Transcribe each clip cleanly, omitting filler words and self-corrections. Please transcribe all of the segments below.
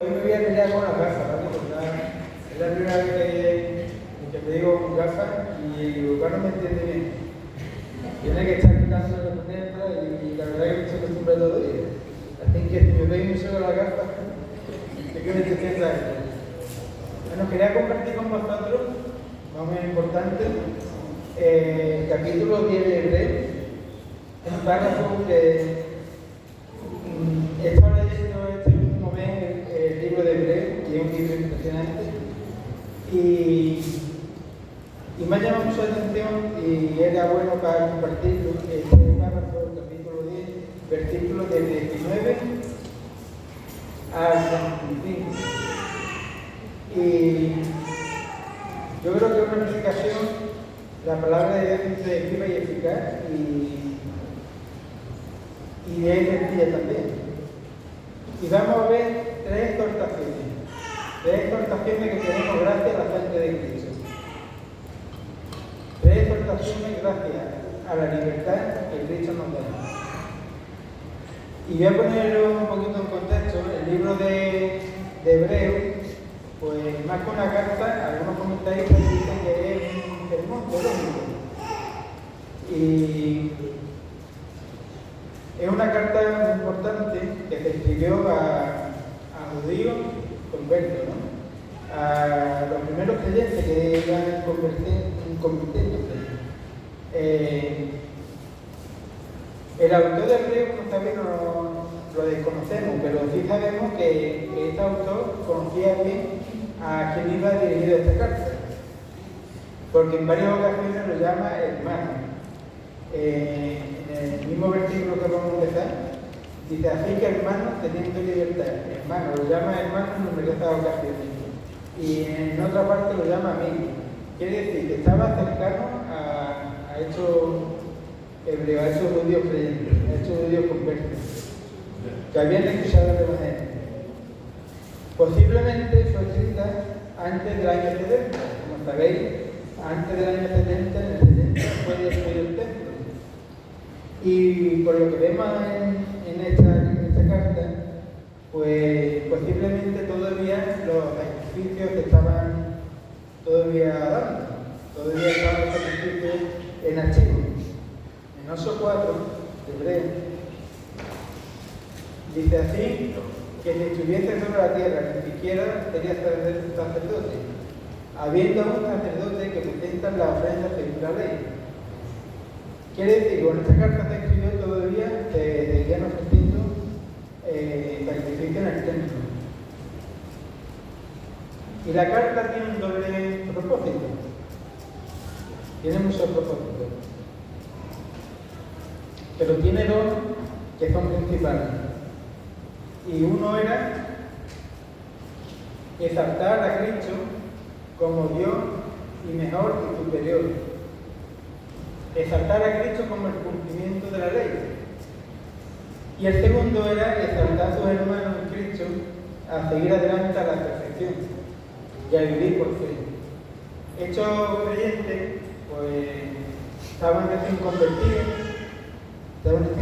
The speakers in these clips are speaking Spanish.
Hoy me voy a pelear con las gafas, ¿vale? Porque es la primera vez que me digo con gafas y el lugar no me entiende bien. Tiene que estar quitando de ponerla y la verdad que me estoy acostumbrado todo ello. Así que si me veis mucho con las gafas, es que me estoy claro. Bueno, quería compartir con vosotros, muy importante, el capítulo 10 de Hebreo, en un párrafo que he estado leyendo este último mes el libro de Hebreo, y es un libro impresionante, y me ha llamado mucho la atención y era bueno para compartirlo. Este párrafo del capítulo 10, versículos del 19 al 25. Y yo creo que es una explicación, la palabra de Dios es viva y eficaz y es sencilla también. Y vamos a ver tres exhortaciones que tenemos gracias a la sangre de Cristo. Tres exhortaciones gracias a la libertad que Cristo nos da. Y voy a ponerlo un poquito en contexto. El libro de Hebreo, pues más que una carta, algunos comentaristas dicen que es un sermón teológico. Y es una carta muy importante que se escribió a judíos conversos, ¿no? A los primeros creyentes que iban convirtiéndose. El autor de Hebreo, como sabéis, no lo desconocemos, pero sí sabemos que este autor conocía bien a quien iba dirigido esta carta, porque en varias ocasiones lo llama hermano. En el mismo versículo que vamos a empezar, dice: así que hermanos, teniendo libertad. Hermano, lo llama hermano en numerosas ocasiones. Y en otra parte lo llama amigo. Quiere decir que estaba cercano a estos hebreos, a estos judíos creyentes, a estos judíos conversos, que habían escuchado el Evangelio. Posiblemente fue escrita antes del año 70. Como sabéis, antes del año 70, en el 70 fue destruido el templo. Y por lo que vemos en esta carta, pues posiblemente todavía los sacrificios se estaban todavía dando, todavía estaban los sacrificios en activo. En Oso 4, de Hebreo, dice así: que si estuviese sobre la tierra, ni siquiera sería sacerdote, habiendo un sacerdote que presenta la ofrenda según la ley. Quiere decir, con esta carta se escribió todavía, se seguían ofreciendo sacrificios en el templo. Y la carta tiene un doble propósito. Tiene muchos propósitos. Pero tiene dos que son principales. Y uno era exaltar a Cristo como Dios y mejor y superior. Exaltar a Cristo como el cumplimiento de la ley. Y el segundo era exaltar a sus hermanos en Cristo a seguir adelante a la perfección y a vivir por fe. Estos creyentes, pues, estaban recién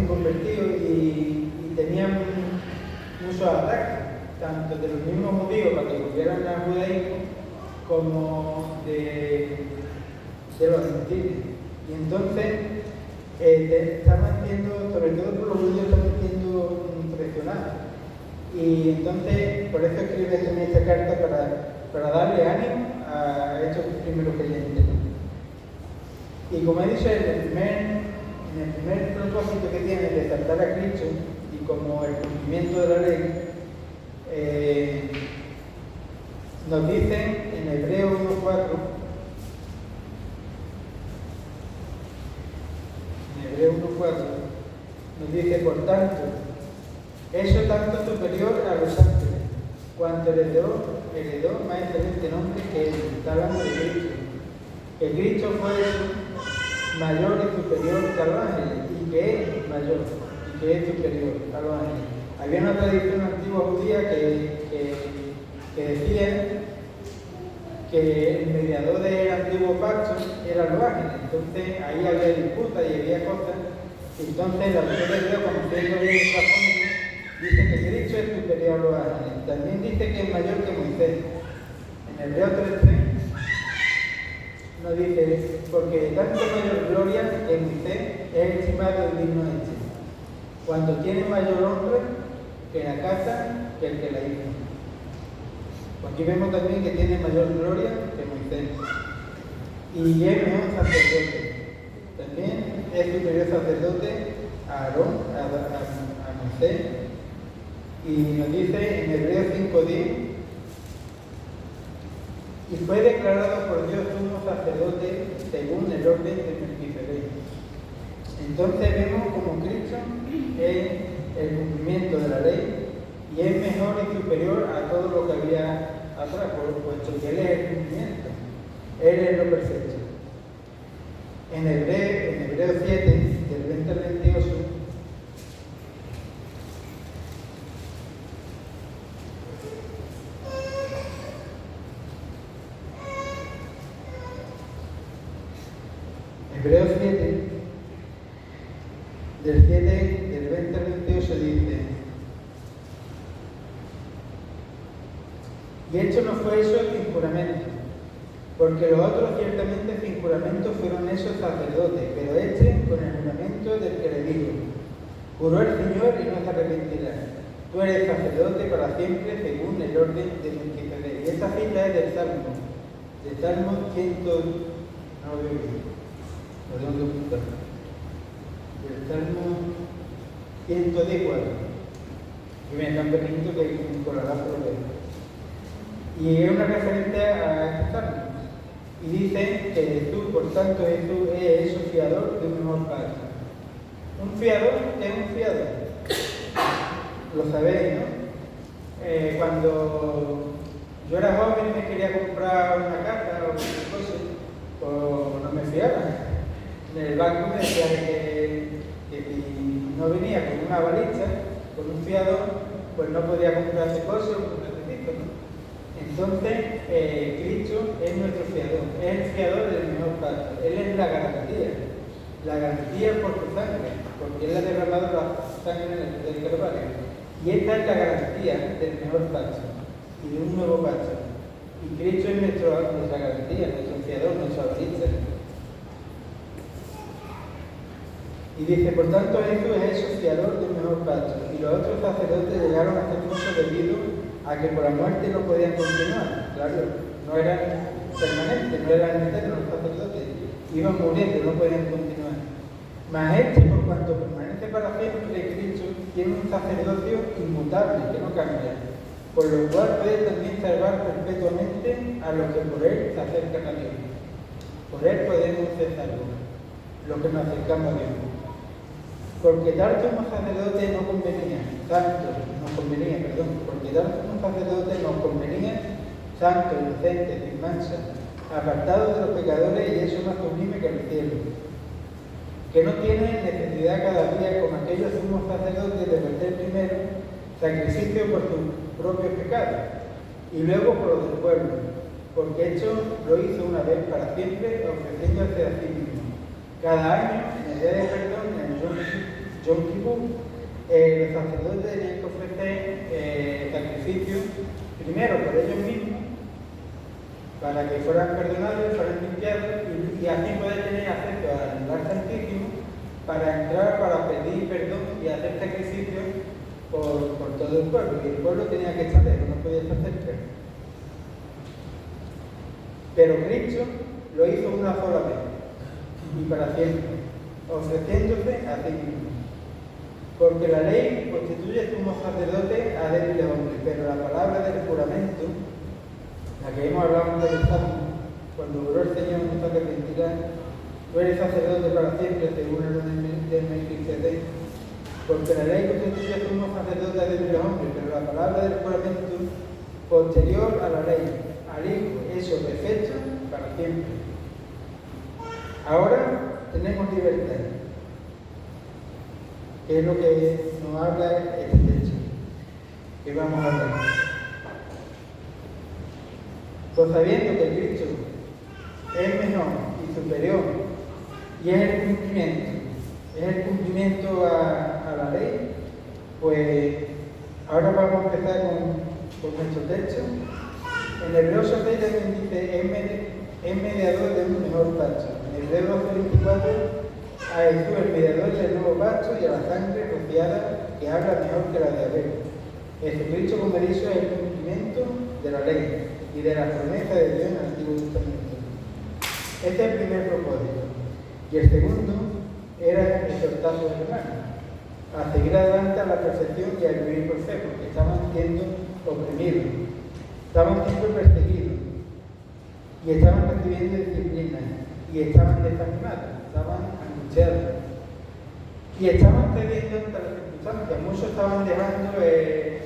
convertidos y tenían muchos ataques, tanto de los mismos judíos para que volvieran al judaísmo, como de los gentiles. Y entonces estaban siendo, sobre todo por los judíos, estaban siendo presionados. Y entonces, por eso escribe también esta carta para darle ánimo a estos primeros creyentes. Y como he dicho, en el primer propósito que tiene de exaltar a Cristo y como el cumplimiento de la ley, nos dicen en Hebreo 1:4, nos dice: por tanto, eso es tanto superior a los ángeles, cuanto heredó más excelente nombre que él. Está hablando de Cristo. Que Cristo fue mayor y superior que a los ángeles, y que es mayor y que es superior a los ángeles. Había una tradición antigua judía que decía que el mediador del antiguo pacto era los ángeles. Entonces ahí había disputas y había cosas. Entonces la autor de Hebreo, conociendo bien esta forma, dice que Cristo es superior a los ángeles. También dice que es mayor que Moisés. En Hebreos 3:3 nos dice, porque tanto mayor gloria que Moisés es estimado y digno de ti, cuando tiene mayor honra que la casa que el que la hizo. Aquí vemos también que tiene mayor gloria que Moisés. Y es mejor sacerdote. También es superior sacerdote a Aarón, a Moisés. Y nos dice en Hebreos 5:10, y fue declarado por Dios sumo sacerdote según el orden de Melquisedec. Entonces vemos como Cristo es el cumplimiento de la ley y es mejor y superior a todo lo que había atrás, puesto que Él es el cumplimiento, Él es lo perfecto. En Hebreos 7, del 20 al 28, Hebreos 7, del 20 al 28 dice, y esto no fue hecho sin juramento, porque los otros ciertamente sin juramento fueron hechos sacerdotes, pero este con el juramento del que le dijo, juró el Señor y no se arrepentirá. Tú eres sacerdote para siempre según el orden de Melquisedec. Y esta cita es del Salmo 100, no lo veo bien, lo tengo que apuntar, del Salmo 114, que viene tan pequeñito que con la lámpara lo veo. Y es una referencia a este salmo. Y dice que Jesús, por tanto, Jesús es el fiador de un mejor Padre. Un fiador es un fiador. Lo sabéis, ¿no? Cuando yo era joven y me quería comprar una casa o cualquier cosa, pues no me fiaba. En el banco me decía que si no venía con una baliza, con un fiador, pues no podía comprarse cosas o comprarse discos, ¿no? Entonces, Cristo es nuestro fiador, es el fiador del mejor pacto. Él es la garantía por su sangre, porque Él ha derramado la sangre del Calvario. Y esta es la garantía del mejor pacto y de un nuevo pacto. Y Cristo es nuestra garantía, nuestro fiador, nuestra baliza. Y dice, por tanto, Jesús es el fiador del mejor pacto. Y los otros sacerdotes llegaron a este punto debido a que por la muerte no podían continuar. Claro, no eran permanentes, no eran eternos los sacerdotes, iban muriendo, no podían continuar. Mas este, por cuanto permanece para siempre, Cristo tiene un sacerdocio inmutable, que no cambia, por lo cual puede también salvar perpetuamente a los que por Él se acercan a Dios. Por Él podemos ser salvos, los que nos acercamos a Dios. Porque tal como sacerdote no convenía, porque tal como sacerdote nos convenía, santo, inocente, sin mancha, apartado de los pecadores y eso más sublime que el cielo, que no tiene necesidad cada día con aquellos sumos sacerdotes de ofrecer primero sacrificio por sus propios pecados y luego por los del pueblo, porque esto lo hizo una vez para siempre, ofreciéndose a sí mismo. Cada año, en el día de perdón, en el Yom Kippur, los sacerdotes tenían que ofrecer sacrificios primero por ellos mismos, para que fueran perdonados, fueran limpiados, y así poder tener acceso al lugar santísimo para entrar, para pedir perdón y hacer sacrificios por todo el pueblo. Y el pueblo tenía que estar lejos, no podía estar cerca. Pero Cristo lo hizo una sola vez y para siempre, ofreciéndose a sí mismo. Porque la ley constituye como sacerdote a débiles hombres, pero la palabra del juramento, la que hemos hablado antes del Salmo, cuando oró el Señor no se arrepentirá, tú eres sacerdote para siempre, según el orden de Melquisedec. Porque la ley constituye como sacerdote a débiles hombres, pero la palabra del juramento, posterior a la ley, al Hijo, hecho perfecto para siempre. Ahora tenemos libertad, que es lo que nos habla este texto que vamos a ver. Pues sabiendo que Cristo es mejor y superior y es el cumplimiento a la ley, pues Ahora vamos a empezar con nuestro texto. En Hebreo 6 también dice, es mediador de un mejor pacto. En Hebreo 12:24, a Jesús el mediador del nuevo pacto y a la sangre rociada que habla mejor que la de Abel. Jesucristo, como he dicho, es el cumplimiento de la ley y de la promesa de Dios en el Antiguo Testamento. Este es el primer propósito. Y el segundo era exhortar a sus hermanos a seguir adelante a la perfección y a vivir por fe, porque estaban siendo oprimidos, estaban siendo perseguidos y estaban recibiendo disciplina y estaban desanimados, estaban angustiados y estaban cediendo ante las circunstancias. Muchos estaban dejando el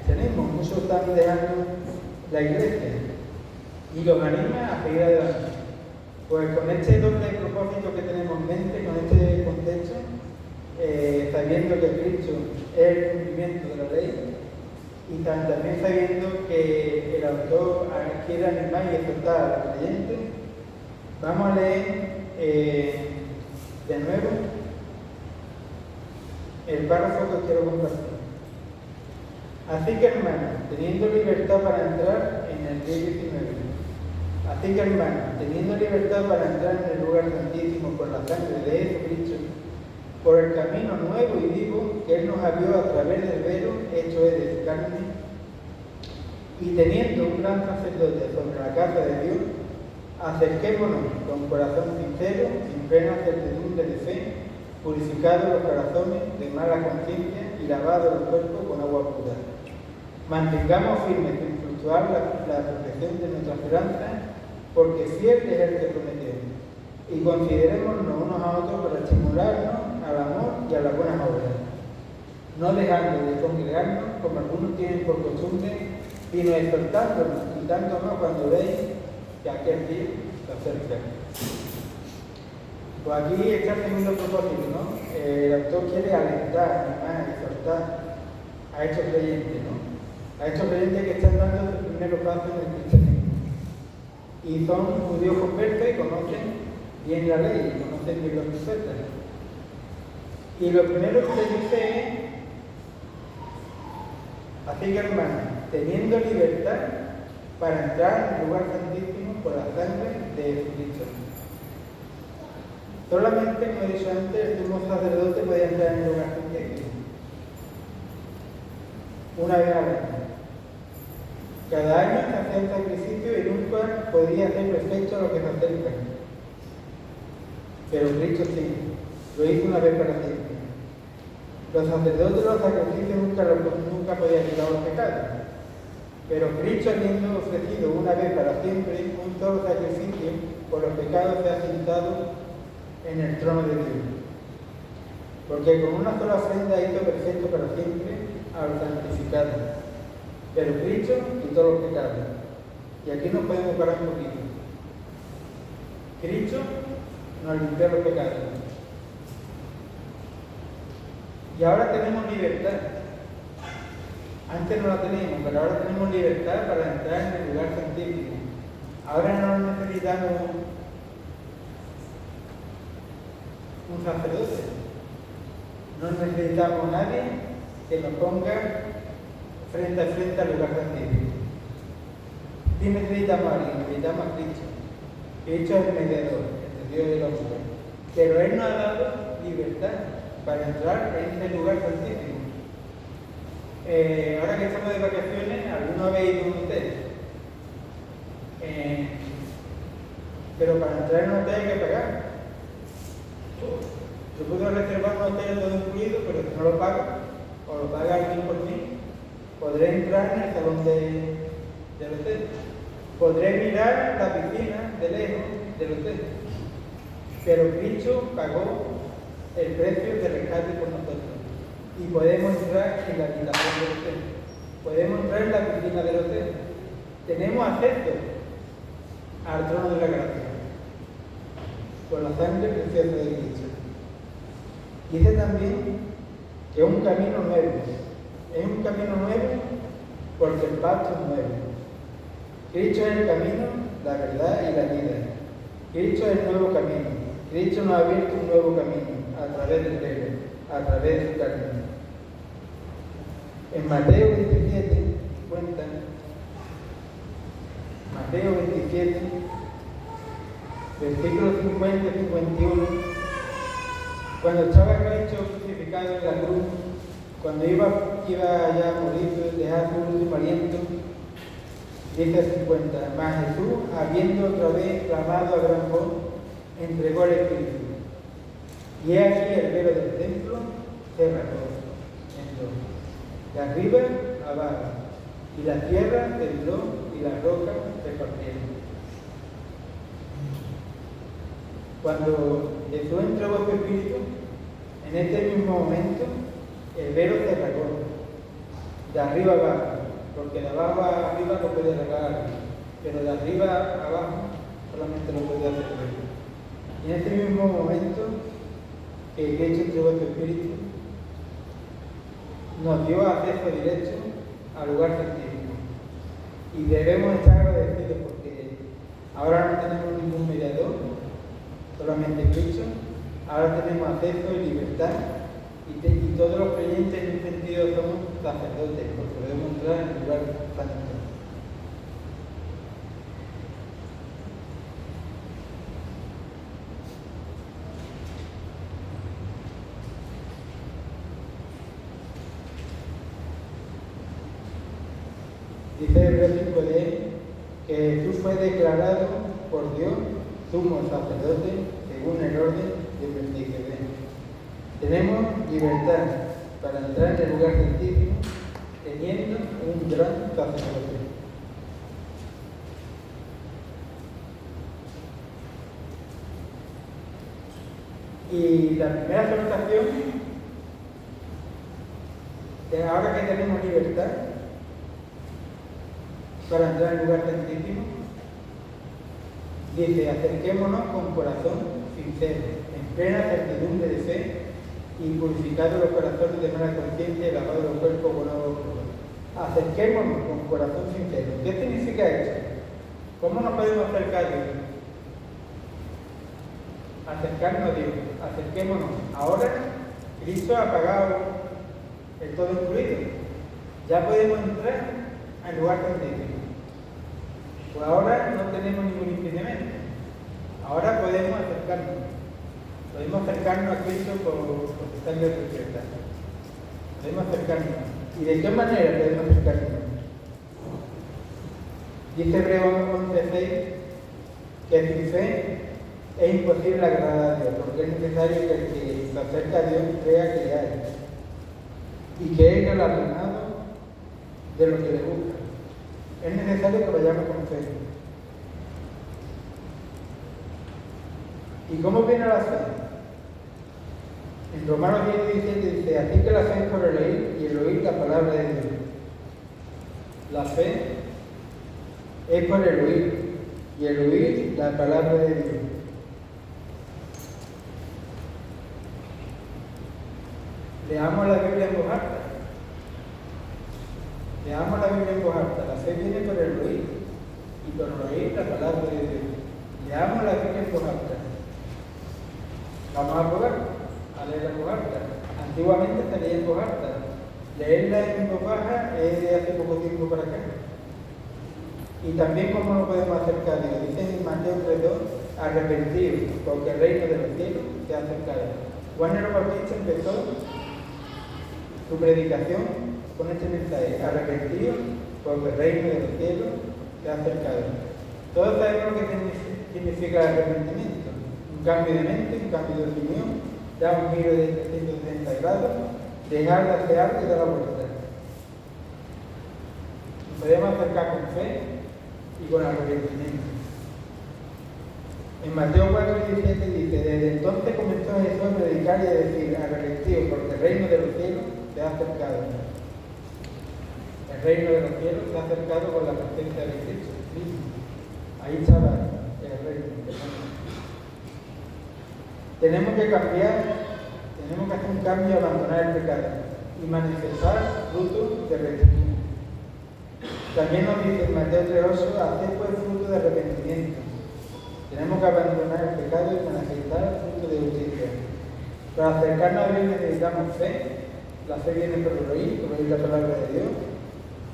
cristianismo, muchos estaban dejando la iglesia y los anima a seguir adelante. Pues con este doble propósito que tenemos en mente, con este contexto, sabiendo que Cristo es el cumplimiento de la ley y también sabiendo que el autor quiere animar y exhortar a los creyentes, vamos a leer de nuevo el párrafo que quiero compartir. Así que, hermanos, teniendo libertad para entrar en el 19. Así que, hermanos, teniendo libertad para entrar en el lugar santísimo por la sangre de Jesucristo, por el camino nuevo y vivo que Él nos abrió a través del velo hecho de carne, y teniendo un gran sacerdote sobre la casa de Dios, acerquémonos con corazón sincero, sin plena certidumbre de fe, purificados los corazones de mala conciencia y lavados los cuerpos con agua pura. Mantengamos firme sin fluctuar la protección de nuestra esperanza, porque fiel es el que prometió. Y considerémonos unos a otros para estimularnos al amor y a las buenas obras, no dejando de congregarnos como algunos tienen por costumbre, sino exhortándonos y dándonos cuando veis que aquel día se acerca. Pues aquí está el segundo propósito, ¿no? El autor quiere alentar, animar, exhortar a estos creyentes, ¿no? A estos creyentes que están dando sus primeros pasos en el cristianismo. Y son judíos conversos y conocen bien la ley, conocen bien los profetas. Y lo primero que se dice es, así que hermanos, teniendo libertad para entrar en el lugar santísimo por la sangre de Jesucristo. Solamente, como he dicho antes, el sumo sacerdote podía entrar en el lugar santísimo una vez al año. Cada año se hacía un sacrificio y nunca podía ser perfecto lo que se acerca. Pero Cristo sí, lo hizo una vez para siempre. Los sacerdotes de los sacrificios nunca podían quitar los pecados. Pero Cristo, habiendo ofrecido una vez para siempre un solo sacrificio por los pecados, se ha sentado en el trono de Dios. Porque con una sola ofrenda hizo perfecto para siempre a los santificados. Pero Cristo quitó los pecados. Y aquí nos podemos parar un poquito. Cristo nos limpió los pecados. Y ahora tenemos libertad. Antes no la teníamos, pero ahora tenemos libertad para entrar en el lugar santísimo. Ahora no necesitamos un sacerdote. No necesitamos a nadie que nos ponga frente a frente al lugar santísimo. Sí necesitamos a alguien, necesitamos a Cristo. Cristo es el mediador entre Dios y el hombre. Pero Él nos ha dado libertad para entrar en ese lugar santísimo. Ahora que estamos de vacaciones, ¿alguno habéis ido a un hotel? Pero para entrar en un hotel hay que pagar. Yo puedo reservar un hotel todo incluido, pero si no lo pago, o lo paga alguien por mí, podré entrar en el salón del hotel. Podré mirar la piscina de lejos del hotel. Pero Cristo pagó el precio de rescate por nosotros. Y podemos entrar en la habitación del hotel. Podemos entrar en la piscina del hotel. Tenemos acceso al trono de la gracia por la sangre preciosa de Cristo. Dice también que es un camino nuevo. Es un camino nuevo porque el pacto es nuevo. Cristo es el camino, la verdad y la vida. Cristo es el nuevo camino. Cristo nos ha abierto un nuevo camino a través del velo, a través de su carne. En Mateo 27 cuenta, Mateo 27, versículos 50 y 51, cuando estaba Cristo crucificado en la cruz, cuando iba ya a morir, dejar su último aliento, dice el 50, mas Jesús, habiendo otra vez clamado a gran voz, entregó el Espíritu. Y he aquí el velo del templo se rasgó en dos, de arriba abajo, y la tierra tembló y las rocas se partieron. Cuando Jesús entregó su Espíritu, en este mismo momento, el velo se rasgó, de arriba abajo, porque de abajo a arriba no puede rasgar, pero de arriba a abajo solamente lo puede hacer el velo. Y en este mismo momento, que Cristo entregó su Espíritu, nos dio acceso directo al lugar santísimo. Y debemos estar agradecidos porque ahora no tenemos ningún mediador, solamente Cristo. Ahora tenemos acceso y libertad. Y todos los creyentes en un sentido somos sacerdotes, porque podemos entrar en el lugar santo. Dice el versículo de él que Jesús fue declarado por Dios sumo sacerdote según el orden de Melquisedec. Tenemos libertad para entrar en el lugar santísimo teniendo un gran sacerdote. Y la primera exhortación, ahora que tenemos libertad para entrar en el lugar santísimo, dice: acerquémonos con corazón sincero, en plena certidumbre de fe, y purificados los corazones de mala conciencia y lavados los cuerpos con agua pura. Acerquémonos con corazón sincero. ¿Qué significa esto? ¿Cómo nos podemos acercar a Dios? Acercarnos a Dios, acerquémonos. Ahora Cristo ha pagado el todo incluido. Ya podemos entrar al lugar santísimo. Pues ahora no tenemos ningún impedimento. Ahora podemos acercarnos. Podemos acercarnos a Cristo por su sangre perfecta. Podemos acercarnos. ¿Y de qué manera podemos acercarnos? Dice Hebreos 11:6 que sin fe es imposible agradar a Dios, porque es necesario que el que se acerca a Dios crea que le hay y que es galardonado de lo que le busca. Es necesario que vayamos con fe. ¿Y cómo viene la fe? En Romanos 10:17 dice: así que la fe es por el oír, y el oír la palabra de Dios. La fe es por el oír, y el oír la palabra de Dios. Leamos la Biblia en voz alta. Leamos la Biblia en voz alta. La fe viene por el oír, y por el oír la palabra de Dios. Leamos la Biblia en voz alta. Vamos a probar a leer en voz alta. Antiguamente se leía en voz alta. Leerla en voz baja es de hace poco tiempo para acá. Y también cómo nos podemos acercar a Dios. Dice en Mateo 3:2: arrepentidos, porque el reino de los cielos se ha acercado. Juan el Bautista empezó su predicación con este mensaje: arrepentidos, porque el reino de los cielos se ha acercado. Todos sabemos lo que significa el arrepentimiento: un cambio de mente, un cambio de opinión, dar un giro de 360 grados, dejar de hacer algo y dar la vuelta. Nos podemos acercar con fe y con arrepentimiento. En Mateo 4:17 dice: desde entonces comenzó Jesús a predicar y a decir: arrepentidos, porque el reino de los cielos se ha acercado. El reino de los cielos se ha acercado con la presencia de Cristo. Ahí estaba el reino. Tenemos que cambiar, tenemos que hacer un cambio, abandonar el pecado y manifestar frutos de rectitud. También nos dice en Mateo 3:8: hacer pues fruto de arrepentimiento. Tenemos que abandonar el pecado y manifestar fruto de justicia. Para acercarnos a Dios necesitamos fe la fe viene por el oír, por oír la palabra de Dios,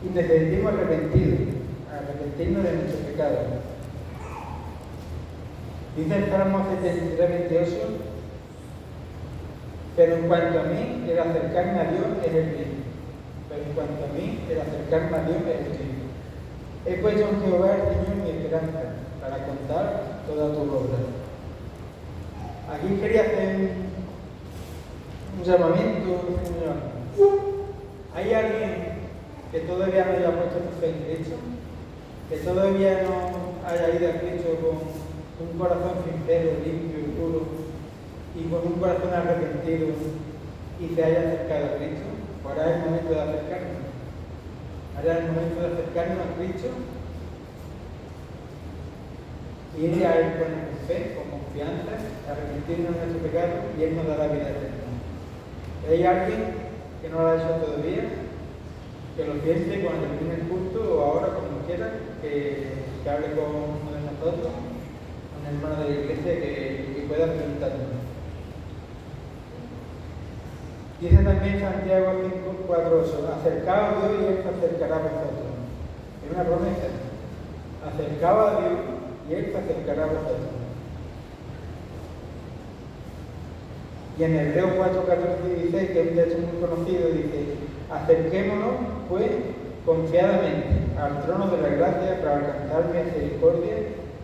y necesitamos arrepentirnos de nuestros pecados. Dice el Salmo 73:28, pero en cuanto a mí, el acercarme a Dios es el bien. Pero en cuanto a mí, el acercarme a Dios es el bien. He puesto en Jehová el Señor mi esperanza, para contar toda tu obra. Aquí quería hacer un llamamiento, Señor. ¿Hay alguien que todavía no haya puesto su fe en Cristo? Que todavía no haya ido a Cristo con un corazón sincero, limpio y puro, y con un corazón arrepentido, y se haya acercado a Cristo? Ahora es el momento de acercarnos. Ahora es el momento de acercarnos a Cristo y ir a Él con fe, con confianza, arrepentirnos de nuestro pecado, y Él nos dará vida eterna. ¿Hay alguien que no lo ha hecho todavía? Que lo piense cuando termine el culto o ahora, cuando quiera, que hable con uno de nosotros, un hermano de la iglesia que pueda preguntarnos. Dice también Santiago 5:4-8, acercaos a Dios y Él se acercará a vosotros. Es una promesa. Acercaos a Dios y Él se acercará a vosotros. Y en Hebreos 4:14-16, que es un texto muy conocido, dice, acerquémonos, pues, confiadamente al trono de la gracia para alcanzar misericordia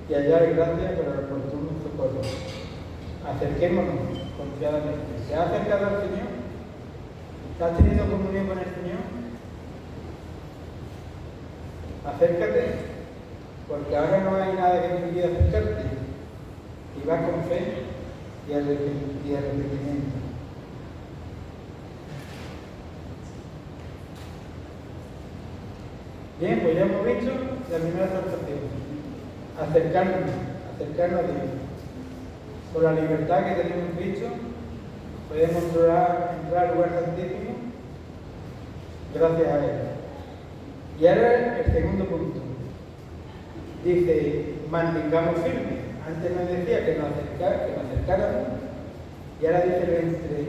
y hallar gracia para el oportuno socorro. Acerquémonos confiadamente. ¿Se ha acercado al Señor? ¿Has tenido comunión con el Señor? Acércate, porque ahora no hay nada que te impida acercarte. Y vas con fe y arrepentimiento. Bien, pues ya hemos visto la primera exhortación. Acercarnos a Dios. Con la libertad que tenemos en Cristo, podemos entrar al lugar santísimo gracias a Él. Y ahora el segundo punto. Dice, mantengamos firmes. Antes nos decía que nos acercáramos, y ahora dice el 23,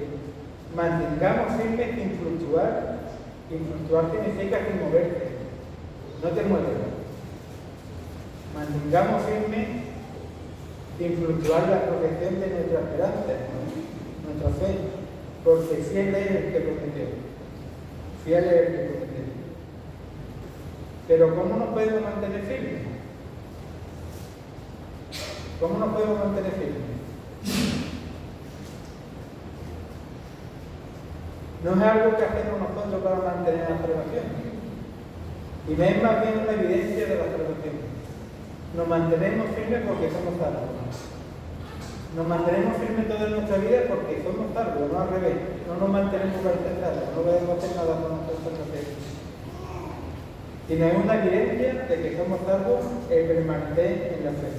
mantengamos firmes sin fluctuar. Sin fluctuar significa sin moverte. No te muevas. Mantengamos firmes sin fluctuar la protección de nuestra esperanza, nuestra fe, porque fiel es el que prometió. Fiel es el que prometió. Pero ¿cómo nos podemos mantener firmes? ¿Cómo nos podemos mantener firmes? No es algo que hacemos nosotros para mantener la salvación. Y no es más bien una evidencia de la salvación. Nos mantenemos firmes porque somos salvos. Nos mantenemos firmes toda nuestra vida porque somos salvos, no al revés. No nos mantenemos para ser salvos, no podemos hacer nada con nuestra salvación. Sino es una evidencia de que somos salvos el permanecer en la fe.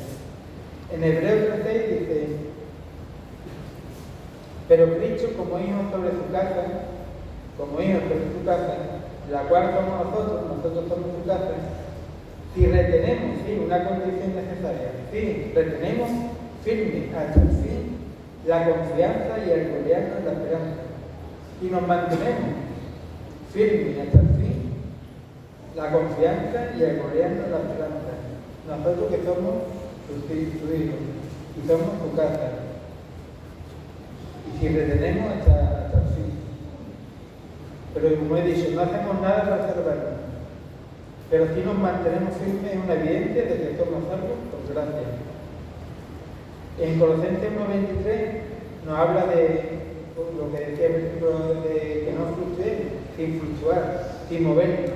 En Hebreos 3:6 dice, pero Cristo como hijo sobre su casa, la cual somos nosotros somos su casa, si retenemos, sí, una condición necesaria, sí, retenemos firme hasta el fin la confianza y el gobierno de la esperanza, y nos mantenemos firmes hasta el fin la confianza y el gobierno de la esperanza, nosotros que somos sus hijos y somos su casa, y si retenemos hasta el fin. Pero como he dicho, no hacemos nada para salvarnos, pero si nos mantenemos firmes es una evidencia de que somos salvos por gracia. En Colosenses 1:23 nos habla de lo que decía el versículo de que no fluctuemos, sin fluctuar, sin movernos.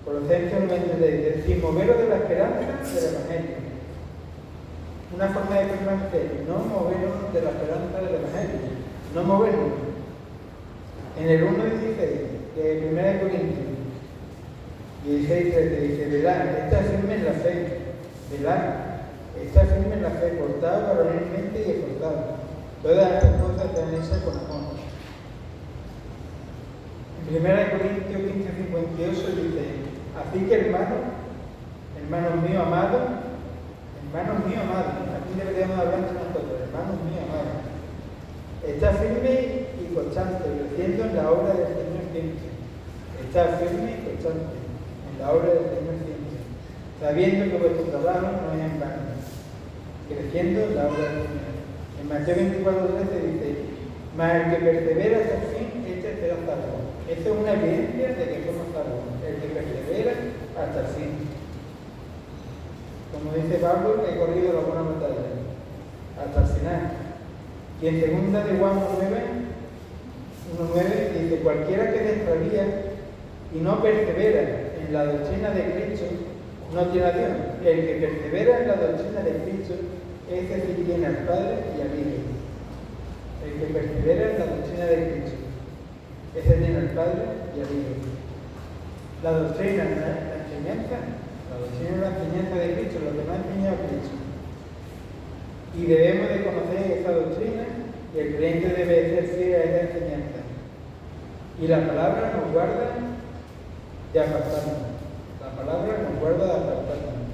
Colosenses 1:23 dice, sin moveros de la esperanza del Evangelio. Una forma de permanecer, no movernos de la esperanza del Evangelio, no movernos. En el 1:16 de 1 Corintios 16:13 dice, velad, está firme en la fe, velad, está firme en la fe, portado varonilmente y esforzado. Todas estas cosas están hechas con amor. En 1 Corintios 15:58 dice, así que hermanos míos amados, aquí deberíamos hablar entre nosotros, hermanos míos amados, está firme y y constante, creciendo en la obra del Señor siempre. Estar firme y constante en la obra del Señor siempre, sabiendo que vuestro trabajo no es en vano, creciendo en la obra del Señor. En Mateo 24:13 dice, mas el que persevera hasta el fin, este será salvo. Eso es una evidencia de que somos salvos, el que persevera hasta el fin. Como dice Pablo, he corrido la buena batalla hasta el final. Y en segunda de Juan 1:9 dice, cualquiera que se extravía y no persevera en la doctrina de Cristo, no tiene a Dios. El que persevera en la doctrina de Cristo, ese sí tiene al Padre y al Hijo. El que persevera en la doctrina de Cristo, ese tiene al Padre y al Hijo. La doctrina, la enseñanza, la doctrina es la enseñanza de Cristo, lo que nos ha enseñado Cristo. Y debemos de conocer esa doctrina y el creyente debe ser fiel a esa enseñanza. Y la palabra nos guarda de apartarnos. La palabra nos guarda de apartarnos.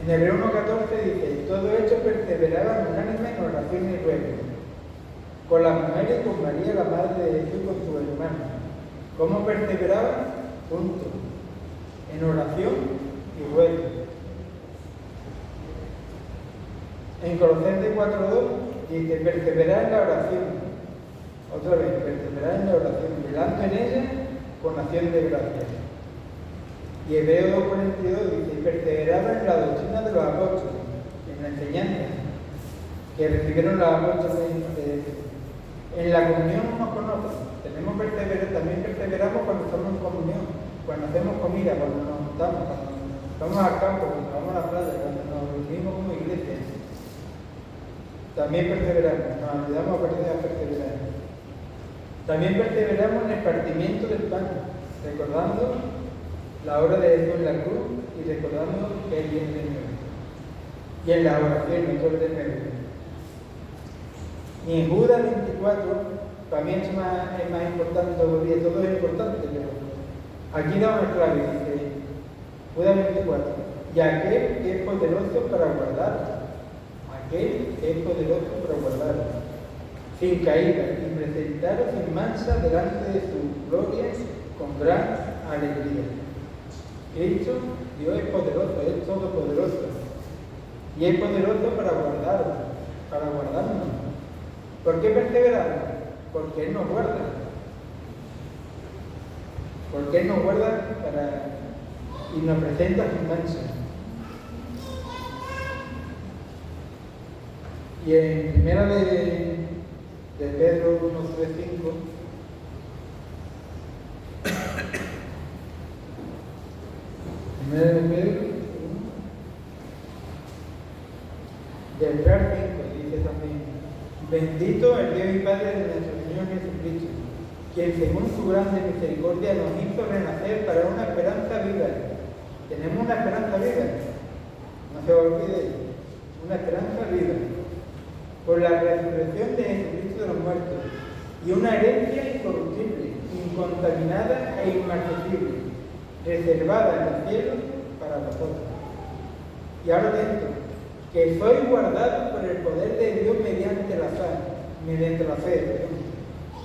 En Hebreos 1:14 dice, todo hecho perseveraban unánime en oración y ruego, con las mujeres y con María, la madre de Jesús, con su hermano. ¿Cómo perseveraban? Juntos, en oración y ruego. En Colosenses 4:2 dice, perseverar en la oración. Otra vez, perseverar en la oración, velando en ella con acción de gracias. Y Hebreos 2:42 dice, perseveraban en la doctrina de los apóstoles, en la enseñanza que recibieron los apóstoles en la comunión unos con otros. También perseveramos cuando estamos en comunión, cuando hacemos comida, cuando nos juntamos, cuando vamos al campo, cuando vamos a la playa, cuando nos reunimos como iglesia. También perseveramos, nos ayudamos a perseverar. También perseveramos en el partimiento del pan, recordando la obra de Jesús en la cruz y recordando que Él viene de nuevo. Y en la oración, no solo de nuevo. Y en Judas 24, para mí es más importante todavía, todo es importante, pero aquí da una clave, dice Judas 24, y aquel que es poderoso para guardar, aquel que es poderoso para guardar, sin caída, y presentaros sin mancha delante de su gloria con gran alegría. Cristo, Dios es poderoso, es todopoderoso, y es poderoso para guardarnos. ¿Por qué perseveramos? Porque Él nos guarda. Porque Él nos guarda y nos presenta sin mancha. Y en primera de Pedro 1:3-5 primera de Pedro del verso 5 dice también, bendito el Dios y Padre de nuestro Señor Jesucristo, quien según su grande misericordia nos hizo renacer para una esperanza viva. Tenemos una esperanza viva, no se olvide, una esperanza viva, por la resurrección de Jesucristo de los muertos, y una herencia incorruptible, incontaminada e inmarcesible, reservada en el cielo para vosotros. Y ahora dentro, que sois guardados por el poder de Dios mediante la fe,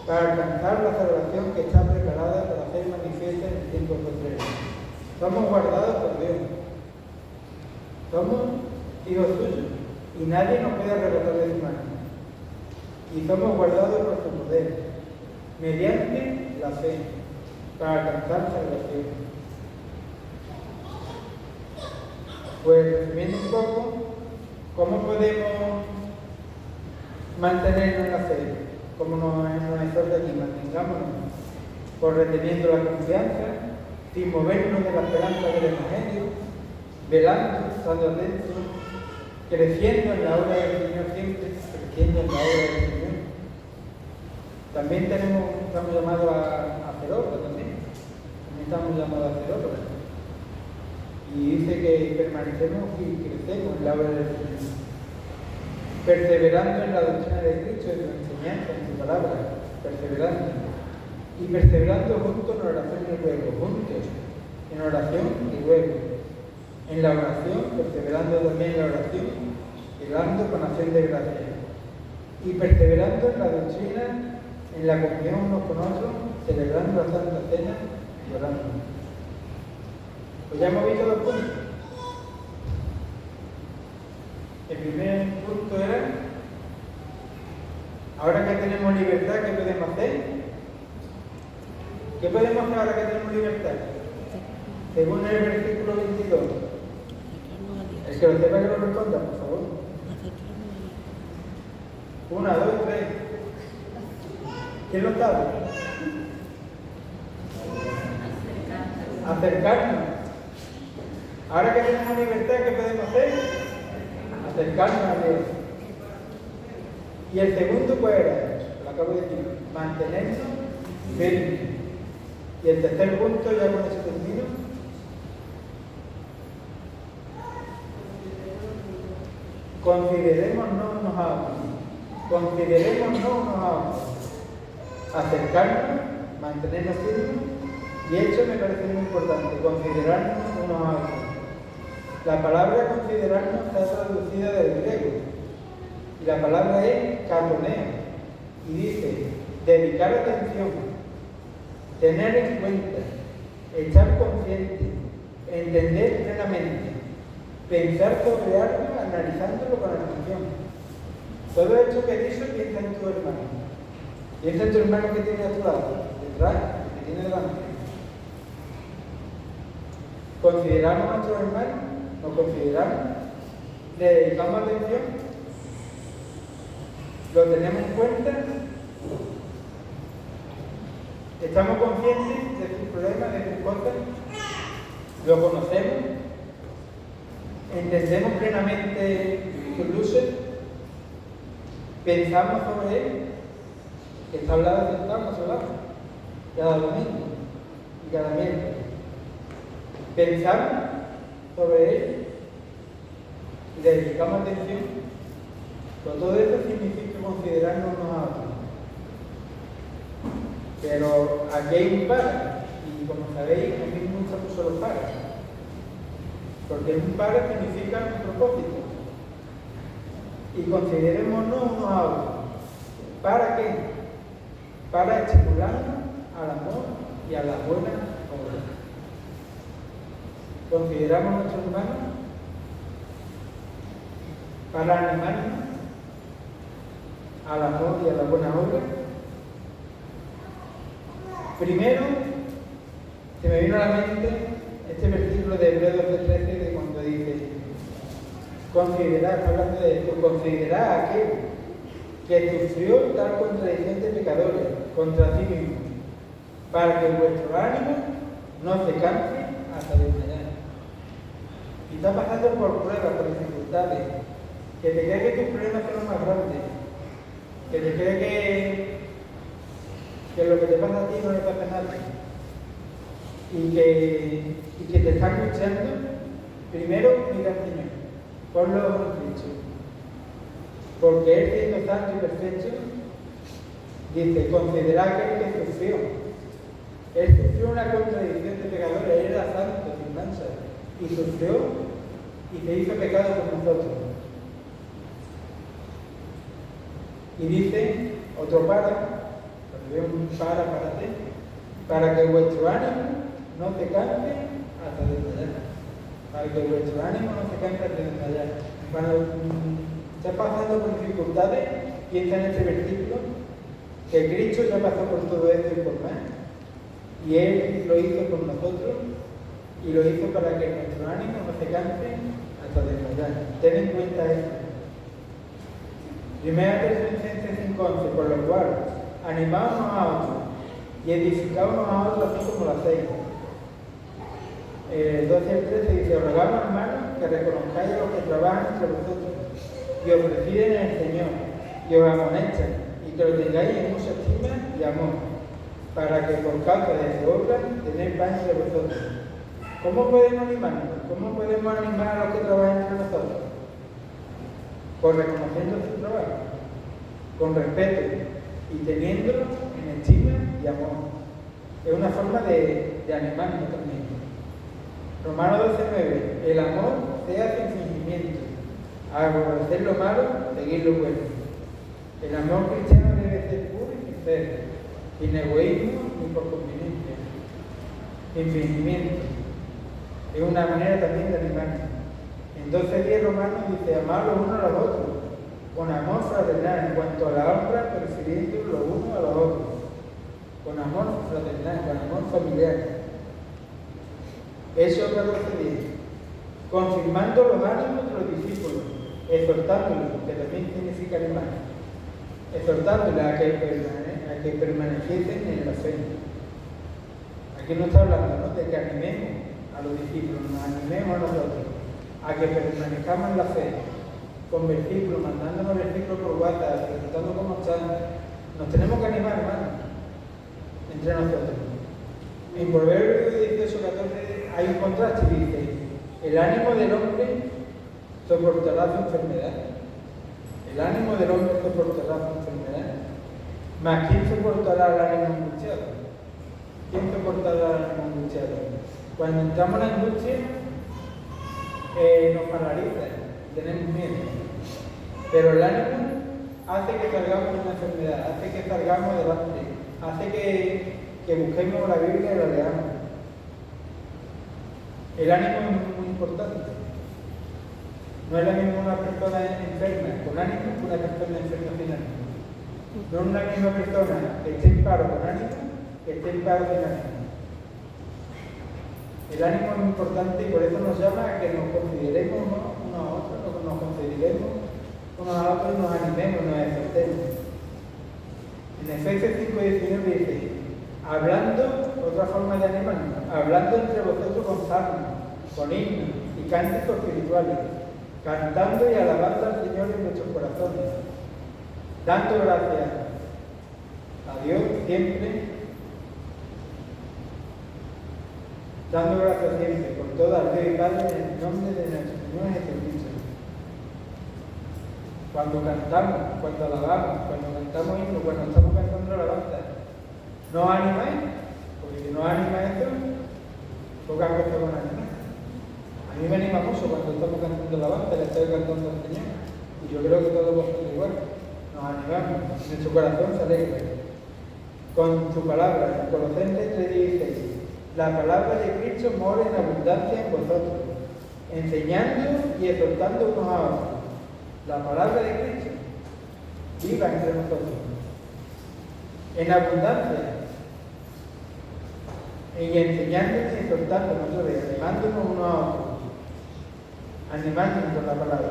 para alcanzar la salvación que está preparada para ser manifiesta en el tiempo postrero. Somos guardados por Dios. Somos hijos suyos y nadie nos puede arrebatar de su mano. Y somos guardados por su poder, mediante la fe, para alcanzar salvación. Pues resumiendo un poco, ¿cómo podemos mantenernos en la fe? Como nos exhorta aquí, mantengámonos por reteniendo la confianza, sin movernos de la esperanza del Evangelio, velando, estando atentos, creciendo en la obra del Señor siempre, creciendo en la obra del Señor. También estamos llamados a hacer obra también. También estamos llamados a hacer obra. Y dice que permanecemos y crecemos en la obra del Señor, perseverando en la doctrina de Cristo, en su enseñanza, en su palabra, perseverando. Y perseverando juntos en oración y ruego, juntos en oración y ruego. En la oración, perseverando también en la oración, llegando con acción de gracia. y perseverando en la doctrina, en la comunión unos con otros, celebrando la Santa Cena y orando. Pues ya hemos visto 2 puntos. El primer punto era, ahora que tenemos libertad, ¿qué podemos hacer? ¿Qué podemos hacer ahora que tenemos libertad? Según el versículo 22. El que lo sepa que lo responda, por favor. 1, 2, 3. ¿Quién lo sabe? Acercarnos. Ahora que tenemos libertad, ¿qué podemos hacer? Acercarnos a Dios. Y el segundo, pues era, lo acabo de decir, mantenernos firmes. Y el tercer punto, ya con eso termino. Considerémonos unos a otros. Considerémonos unos a otros. Acercarnos, mantenernos firmes. Y esto me parece muy importante, considerarnos unos a otros. La palabra considerarnos está traducida del griego. Y la palabra es katoneo. Y dice, dedicar atención, tener en cuenta, estar consciente, entender plenamente, pensar sobre algo analizándolo con atención. Todo esto que he dicho, piensa en tu hermano. Piensa en tu hermano que tiene a tu lado, detrás, que tiene delante. ¿Consideramos a nuestros hermanos? ¿Nos consideramos? ¿Le dedicamos atención? ¿Lo tenemos en cuenta? ¿Estamos conscientes de sus problemas, de sus cosas? ¿Lo conocemos? ¿Entendemos plenamente sus luces? ¿Pensamos sobre él? Que está hablando de sentado, cada domingo y cada miércoles. ¿Pensamos sobre él? ¿Y le dedicamos atención? Pues todo eso significa considerarnos unos a otros. Pero aquí hay un para, y como sabéis, a mí me gusta mucho los pares. Porque un para significa un propósito. Y considerémonos unos a otros. ¿Para qué? Para estimularnos al amor y a las buenas obras. ¿Consideramos a nuestros hermanos? Para animarnos al amor y a las buenas obras. Primero, se me vino a la mente este versículo de Hebreos 13 de cuando dice, considerad, hablando de esto, considerad a aquel que sufrió tal contradicción de pecadores contra sí mismo, para que vuestro ánimo no se canse hasta desmayar. Y está pasando por pruebas, por dificultades, que te cree que tus problemas son los más grandes, que te cree que lo que te pasa a ti no le pasa a nadie, y que te están luchando. Primero, mira al Señor, ponlo en Cristo, porque Él, siendo santo y perfecto, dice, considerad aquel que sufrió. Él sufrió una contradicción de pecadores, Él era santo, sin mancha, y sufrió y se hizo pecado por nosotros. Y dice, otro para que vuestro ánimo no se canse hasta desmayar. Para que vuestro ánimo no se canse hasta desmayar. Cuando estés pasando por dificultades, piensa en este versículo, que Cristo ya pasó por todo esto y por más. Y Él lo hizo por nosotros, y lo hizo para que nuestro ánimo no se canse hasta desmayar. Ten en cuenta esto. Primera Tesalonicenses 5:11, por lo cual, animaos unos a otros y edificaos unos a otros así como lo hacéis. 12 al 13 dice, os rogamos, hermanos, que reconozcáis a los que trabajan entre vosotros y os presiden en el Señor y os amonestan, y que lo tengáis en mucha estima y amor, para que por causa de su obra tenéis paz entre vosotros. ¿Cómo podemos animarnos? ¿Cómo podemos animar a los que trabajan entre nosotros? Por reconociendo su trabajo, con respeto y teniéndolo en estima y amor. Es una forma de animarnos también. Romanos 12:9, el amor sea sin fingimiento, aborrecer lo malo, seguir lo bueno. El amor cristiano debe ser puro y sincero, sin egoísmo ni por conveniencia, sin fingimiento. Es una manera también de animarnos. En 12:10 Romanos dice, amar los unos a los otros, con amor fraternal, en cuanto a la honra, prefiriendo los unos a los otros, con amor fraternal, con amor familiar. Eso es 14:10. Confirmando los ánimos de los discípulos, exhortándolos, que también significa animar, exhortándolos a que permaneciesen en la fe. Aquí no está hablando, ¿no?, de que animemos a los discípulos, nos animemos a nosotros, a que permanezcamos en la fe, con versículos, mandándonos versículos por WhatsApp, preguntando cómo están. Nos tenemos que animar, hermanos, entre nosotros. En Proverbios 18:14 hay un contraste, dice, el ánimo del hombre soportará su enfermedad. El ánimo del hombre soportará su enfermedad. Mas ¿quién soportará el ánimo angustiado? ¿Quién soportará el ánimo angustiado? Cuando entramos en la angustia, nos paraliza, tenemos miedo. Pero el ánimo hace que salgamos de una enfermedad, hace que salgamos adelante, hace que busquemos la Biblia y la leamos. El ánimo es muy importante. No es la misma una persona enferma con ánimo que una persona enferma sin ánimo. No es la misma persona que esté en paro con ánimo que esté en paro sin ánimo. El ánimo es muy importante y por eso nos llama a que nos consideremos unos a otros, nos consideremos unos a otros y nos animemos, nos exhortemos. En Efesios 5:19 dice, hablando, otra forma de animarnos, hablando entre vosotros con salmos, con himnos y cánticos espirituales, cantando y alabando al Señor en vuestros corazones, dando gracias a Dios siempre, dando gracias siempre por todo al Dios y Padre en el nombre de nuestro Señor Jesucristo. Cuando cantamos, cuando alabamos, cuando cantamos himnos, cuando estamos cantando alabanza, ¿no animáis? Porque si no anima esto, pocas cosas van a animar. A mí me anima mucho cuando estamos cantando alabanza, le estoy cantando al Señor. Y yo creo que todos vosotros igual. Nos animamos, nuestro corazón se alegra. Con su palabra, en Colosenses 3:16. La palabra de Cristo mora en abundancia en vosotros, enseñando y exhortando unos a otros. La palabra de Cristo viva entre nosotros, en abundancia, y enseñándonos y exhortando nosotros, animándonos unos a otros, animándonos con la palabra.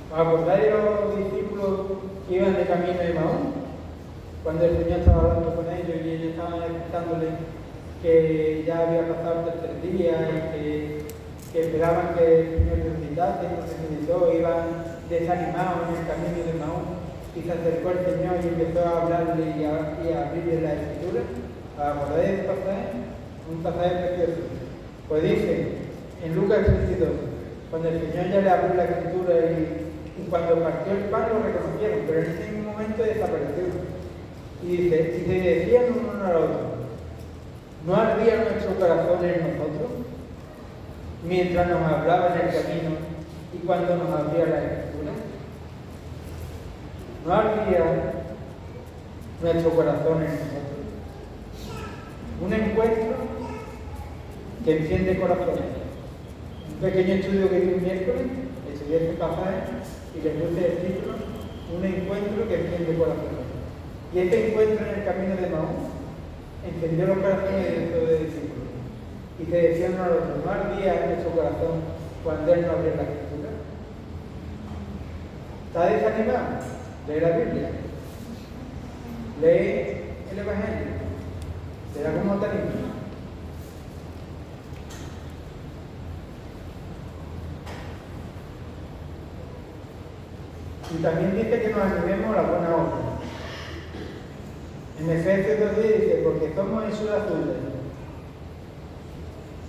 ¿Os acordáis de los discípulos que iban de camino de Maús? Cuando el Señor estaba hablando con ellos y ellos estaban explicándole que ya había pasado el tercer día y que esperaban que el Señor resucitase, y no resucitó, iban desanimados en el camino de Maús, y se acercó el Señor y empezó a hablarle y a abrirle la Escritura. ¿Acordáis de ese pasaje? Un pasaje precioso. Pues dice, en Lucas 32, cuando el Señor ya le abrió la Escritura y cuando partió el pan lo reconocieron, pero en ese mismo momento desapareció. Y dice, y se decían uno al otro, ¿no ardía nuestro corazón en nosotros mientras nos hablaba en el camino y cuando nos abría la Escritura? ¿No ardía nuestro corazón en nosotros? Un encuentro que enciende corazones. Un pequeño estudio que hice un miércoles, estudié este pasaje y le puse el título, un encuentro que enciende corazones. Y este encuentro en el camino de Maús encendió los corazones de estos discípulos. Y se decían uno al otro, ¿no ardía en nuestro corazón cuando Él no abría la Escritura? ¿Está desanimado? Lee la Biblia. Lee el Evangelio. ¿Será como te anima? Y también dice que nos animemos a la buena obra. En Efesios 2:10 dice, porque somos hechos azules,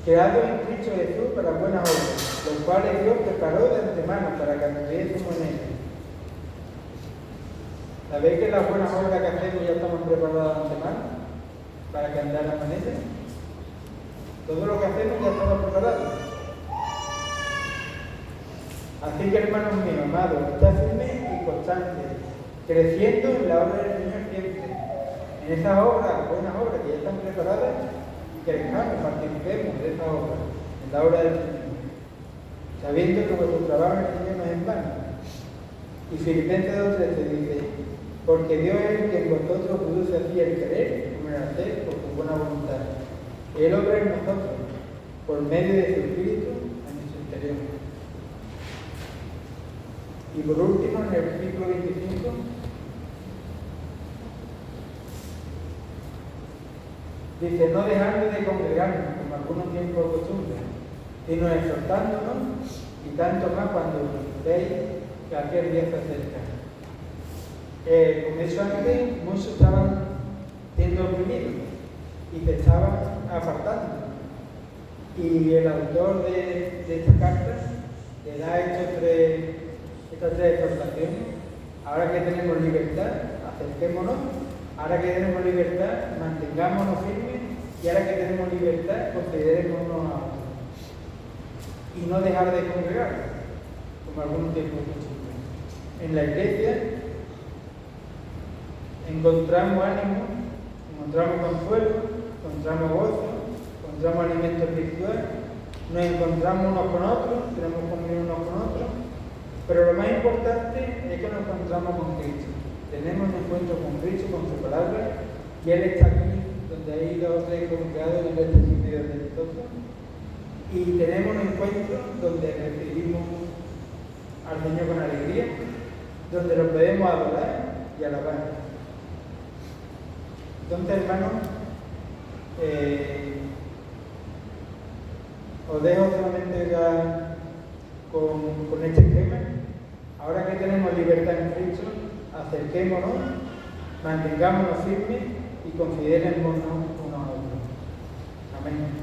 creados en Cristo Jesús para buenas obras, los cuales Dios preparó de antemano para que anduviésemos en ellos. ¿Sabéis que las buenas obras que hacemos ya estamos preparadas de antemano para que andáramos en ellas? Todo lo que hacemos ya estamos preparados. Así que, hermanos míos, amados, estad firmes y constantes, creciendo en la obra del Señor siempre. En esas obras, buenas obras que ya están preparadas, crezcamos, participemos de esa obra, en la obra del Señor, sabiendo que vuestro trabajo en el Señor no es en vano. Y Filipenses 2:13 dice, porque Dios es el que en vosotros produce así el querer como el hacer por su buena voluntad. Él obra en nosotros, por medio de su Espíritu en nuestro interior. Y por último, en el versículo 25, dice, no dejando de congregarnos, como algunos tienen por costumbre, sino exhortándonos, y tanto más cuando veis que aquel día se acerca. Como he dicho antes, muchos estaban siendo oprimidos y se estaban apartando. Y el autor de esta carta le da estas tres exhortaciones. Ahora que tenemos libertad, acerquémonos. Ahora que tenemos libertad, mantengámonos firmes. Y ahora que tenemos libertad, considerémonos a otros. Y no dejar de congregar, como algunos tiempos. En la iglesia encontramos ánimo, encontramos consuelo, encontramos gozo, encontramos alimento espiritual, nos encontramos unos con otros, tenemos comunión unos con otros, pero lo más importante es que nos encontramos con Cristo. Tenemos un encuentro con Cristo, con su palabra, y Él está aquí, donde hay dos o tres congregados en este sitio de nosotros, y tenemos un encuentro donde recibimos al Señor con alegría, donde lo podemos adorar y alabar. Entonces, hermanos, os dejo solamente ya con este esquema. Ahora que tenemos libertad en Cristo, acerquémonos, mantengámonos firmes y considerémonos unos a otros. Amén.